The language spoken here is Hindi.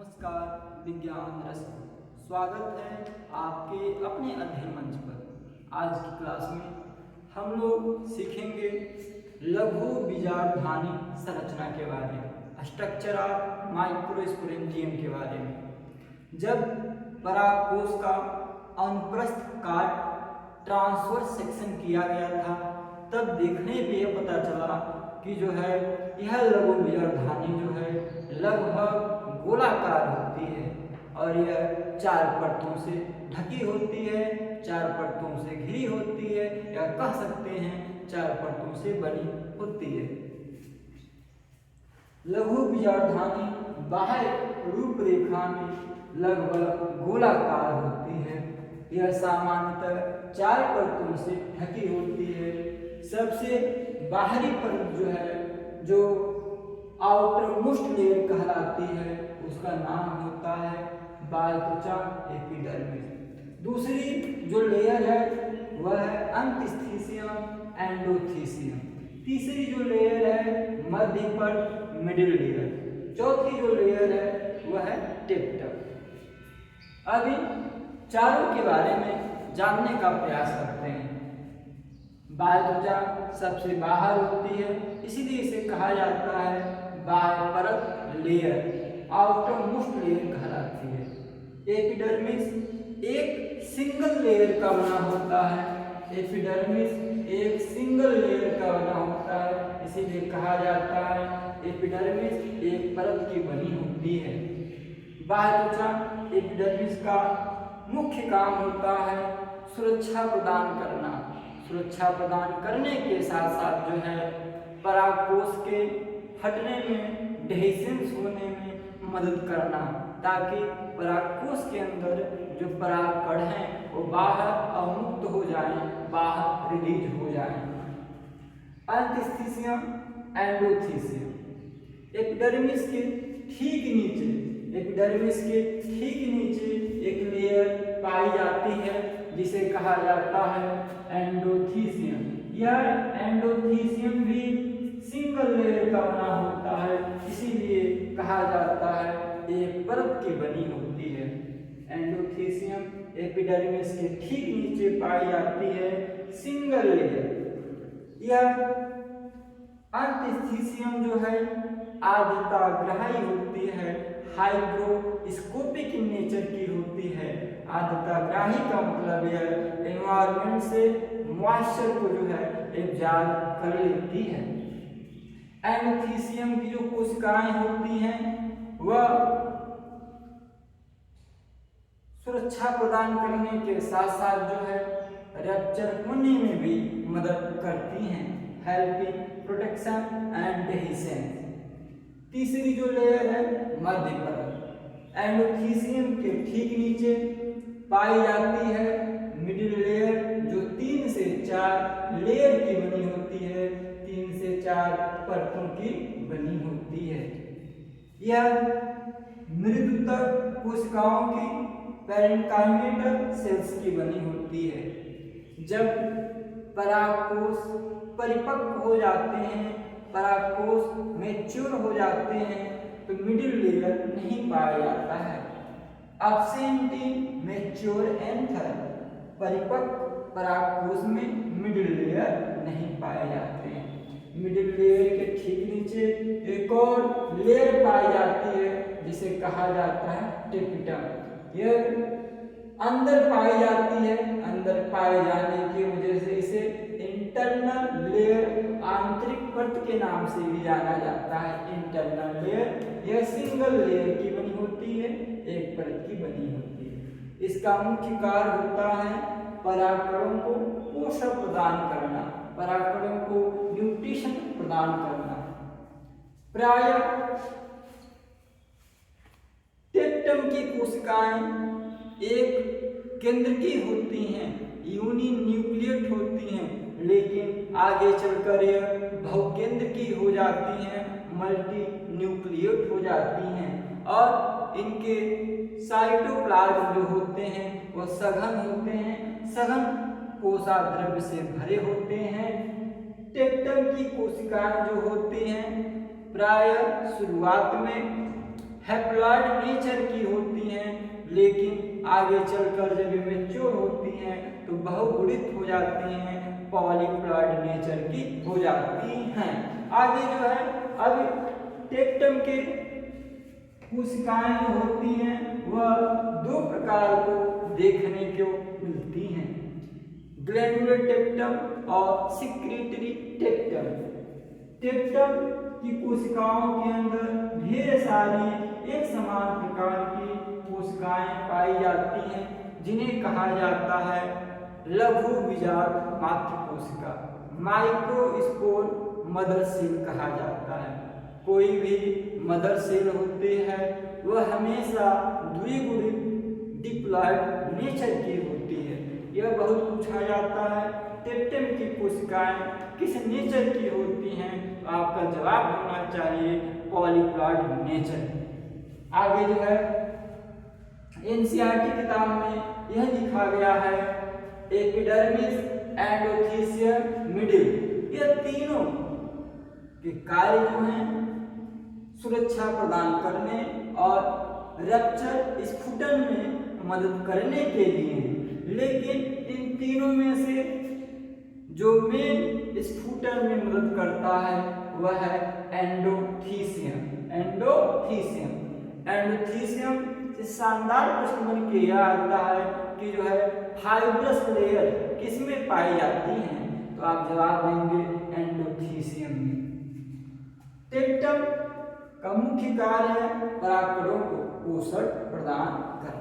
नमस्कार विज्ञान रस स्वागत है आपके अपने अध्ययन मंच पर। आज की क्लास में हम लोग सीखेंगे लघु बीजार्धानी संरचना के बारे में, स्ट्रक्चर ऑफ माइक्रोस्पोरेंजियम के बारे में। जब परागकोश का अनुप्रस्थ काट ट्रांसवर्स सेक्शन किया गया था तब देखने पे यह पता चला कि जो है यह लघु बीजार्धानी जो है लगभग गोलाकार होती है और यह 4 परतों से ढकी होती है, 4 परतों से घिरी होती है, या कह सकते हैं 4 परतों से बनी होती है। लघु बीजार्धानी बाह्य रूपरेखा में लगभग गोलाकार होती है। यह सामान्यतः 4 परतों से ढकी होती है। सबसे बाहरी परत जो है, जो आउटर मोस्ट लेयर कहलाती है, उसका नाम होता है बाह्य त्वचा एपिडर्मिस। दूसरी जो लेयर है वह है अंतस्थिसियम एंडोथीसियम। तीसरी जो लेयर है मध्य परत मिडिल लेयर। चौथी जो लेयर है वह है टेप्टम। अभी चारों के बारे में जानने का प्रयास करते हैं। बाह्य त्वचा सबसे बाहर होती है, इसीलिए इसे कहा जाता है बाह्य परत लेयर, आउटर मोस्ट लेयर कहलाती है। एपिडर्मिस एक सिंगल लेयर का बना होता है। एपिडर्मिस एक सिंगल लेयर का बना होता है, इसीलिए कहा जाता है एपिडर्मिस एक परत की बनी होती है। बाह्य त्वचा एपिडर्मिस का मुख्य काम होता है सुरक्षा प्रदान करना। सुरक्षा प्रदान करने के साथ साथ जो है परागकोश के हटने में, डेhiscence होने में मदद करना, ताकि परागकोश के अंदर जो परागकण हैं वो बाहर अवमुक्त हो जाएं, बाहर रिलीज हो जाएं। अंतस्थिसियम एंडोथीसियम एपिडर्मिस के ठीक नीचे, एपिडर्मिस के ठीक नीचे एक लेयर पाई जाती है जिसे कहा जाता है एंडोथीसियम। यह एंडोथीसियम भी सिंगल लेयर का बना होता है, इसीलिए कहा जाता है एक परत की बनी होती है। एंडोथीसियम एपिडर्मिस के ठीक नीचे पाई जाती है सिंगल लेयर। यह अंतस्थिसियम जो है आद्रताग्राही होती है, हाइग्रोस्कोपिक इन नेचर की होती है। आद्रताग्राही का मतलब यह एनवायरनमेंट से मॉइस्चर को जो है एब्जॉर्ब कर लेती है। एंडोथीसियम की जो कोशिकाएं होती हैं वह सुरक्षा प्रदान करने के साथ साथ जो है रप्चर होने में भी मदद करती हैं, हेल्पिंग प्रोटेक्शन एंड डेhiscence। तीसरी जो लेयर है मध्य परत। एंडोथीसियम के ठीक नीचे पाई जाती है मिडिल लेयर, जो 3 से 4 लेयर की बनी होती है, 3 से 4 परतों की बनी होती है। यह मृदुतर कोशिकाओं की पैरेन्काइमेटल सेल्स की बनी होती है। जब परागकोश परिपक्व हो जाते हैं, परागकोश मैच्योर हो जाते हैं, तो मिडिल लेयर नहीं पाया जाता है। एब्सेंट इन मैच्योर एंथर, परिपक्व परागकोश में मिडिल लेयर नहीं पाए जाते हैं। मिडिल लेयर के ठीक नीचे एक और लेयर पाई जाती है जिसे कहा जाता है टेपिटम। यह अंदर पाई जाती है, अंदर पाए जाने की वजह से इसे इंटरनल लेयर, आंतरिक परत के नाम से भी जाना जाता है। इंटरनल लेयर यह सिंगल लेयर की बनी होती है, एक परत की बनी होती है। इसका मुख्य कार्य होता है परागकणों को पोषण प्रदान करना, परागकणों को न्यूट्रिशन प्रदान करना। प्राय टेप्टम की कोशिकाएं एक केंद्र की होती हैं, यूनिन्यूक्लिएट होती हैं, लेकिन आगे चलकर यह बहुकेंद्र की हो जाती हैं, मल्टी न्यूक्लिएट हो जाती हैं, और इनके साइटोप्लाज्म जो होते हैं वह सघन होते हैं, सघन कोशाद्रव्य से भरे होते हैं। टेप्टम की कोशिकाएं जो होती हैं प्राय शुरुआत में हैप्लॉइड हैप्लॉइड नेचर की होती हैं, लेकिन आगे चलकर जब ये मैच्योर होती हैं तो बहुगुणित हो जाती हैं, पॉलीप्लॉइड नेचर की हो जाती हैं। आगे जो है अब टेक्टम के कोशिकाएं जो होती हैं वह दो प्रकार को देखने को मिलती हैं, ग्लैंडुलर टेक्टम और सिक्रीटरी टेक्टम। टेक्टम की कोशिकाओं के अंदर ढेर सारी एक समान प्रकार की कोशिकाएं पाई जाती हैं, जिन्हें कहा जाता है लघु बीजांड मात्र कोशिका, माइक्रोस्पोर मदर सेल कहा जाता है। कोई भी मदर सेल होती है वह हमेशा द्विगुणित डिप्लॉइड नेचर की होती है। यह बहुत पूछा जाता है टेक्टम की कोशिकाएं किस नेचर की होती हैं, तो आपका जवाब होना चाहिए पॉलीप्लॉइड नेचर। आगे जो है एनसीईआरटी किताब में यह लिखा गया है एपिडर्मिस, एंडोथीसियम, मिडिल, यह तीनों के कार्य जो हैं सुरक्षा प्रदान करने और रप्चर स्फुटन में मदद करने के लिए, लेकिन इन तीनों में से जो मेन स्फुटन में मदद करता है वह है एंडोथीसियम। एंडोथीसियम से शानदार प्रश्न बन के यह आता है कि जो है फाइब्रस लेयर किसमें पाई जाती हैं, तो आप जवाब देंगे एंडोथीसियम में। टेक्टम का मुख्य कार्य है परागकणों को पोषण प्रदान करना।